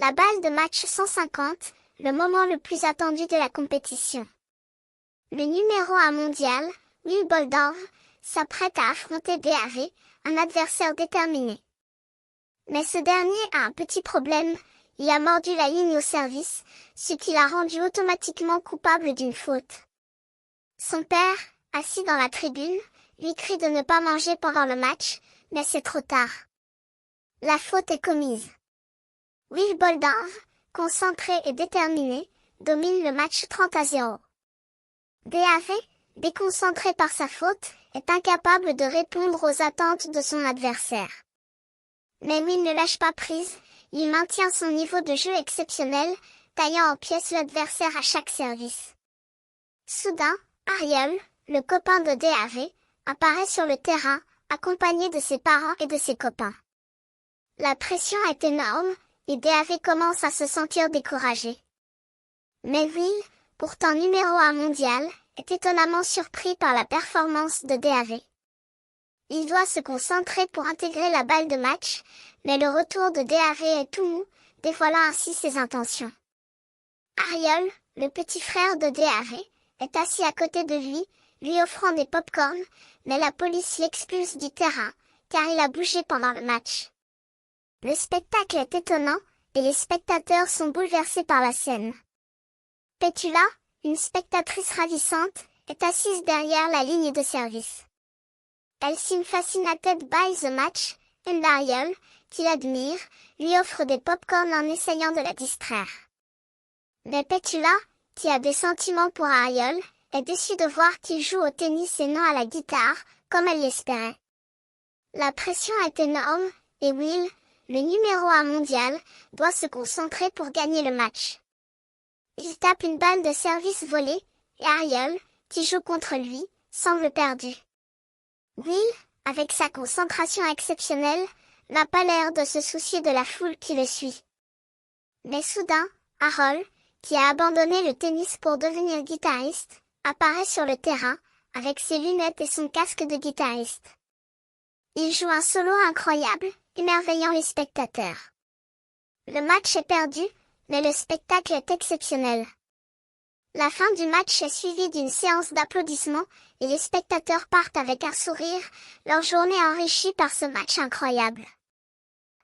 La balle de match 150, le moment le plus attendu de la compétition. Le numéro 1 mondial, Will Boldorf, s'apprête à affronter DAV, un adversaire déterminé. Mais ce dernier a un petit problème, il a mordu la ligne au service, ce qui l'a rendu automatiquement coupable d'une faute. Son père, assis dans la tribune, lui crie de ne pas manger pendant le match, mais c'est trop tard. La faute est commise. Will Boldorf, concentré et déterminé, domine le match 30-0. DAV, déconcentré par sa faute, est incapable de répondre aux attentes de son adversaire. Mais Will ne lâche pas prise, il maintient son niveau de jeu exceptionnel, taillant en pièces l'adversaire à chaque service. Soudain, Ariel, le copain de DAV, apparaît sur le terrain, accompagné de ses parents et de ses copains. La pression est énorme, et DAV commence à se sentir découragé. Mais Will, pourtant numéro 1 mondial, est étonnamment surpris par la performance de DAV. Il doit se concentrer pour intégrer la balle de match, mais le retour de DAV est tout mou, dévoilant ainsi ses intentions. Ariel, le petit frère de DAV, est assis à côté de lui offrant des pop-corn, mais la police l'expulse du terrain, car il a bougé pendant le match. Le spectacle est étonnant, et les spectateurs sont bouleversés par la scène. Petula, une spectatrice ravissante, est assise derrière la ligne de service. Elle signe Fascinated by the match, et Ariel, qui l'admire, lui offre des pop-corn en essayant de la distraire. Mais Petula, qui a des sentiments pour Ariel, est déçue de voir qu'il joue au tennis et non à la guitare, comme elle l'espérait. La pression est énorme, et Will, le numéro 1 mondial, doit se concentrer pour gagner le match. Il tape une balle de service volée, et Ariel, qui joue contre lui, semble perdu. Will, avec sa concentration exceptionnelle, n'a pas l'air de se soucier de la foule qui le suit. Mais soudain, Harold, qui a abandonné le tennis pour devenir guitariste, apparaît sur le terrain, avec ses lunettes et son casque de guitariste. Il joue un solo incroyable, émerveillant les spectateurs. Le match est perdu, mais le spectacle est exceptionnel. La fin du match est suivie d'une séance d'applaudissements, et les spectateurs partent avec un sourire, leur journée enrichie par ce match incroyable.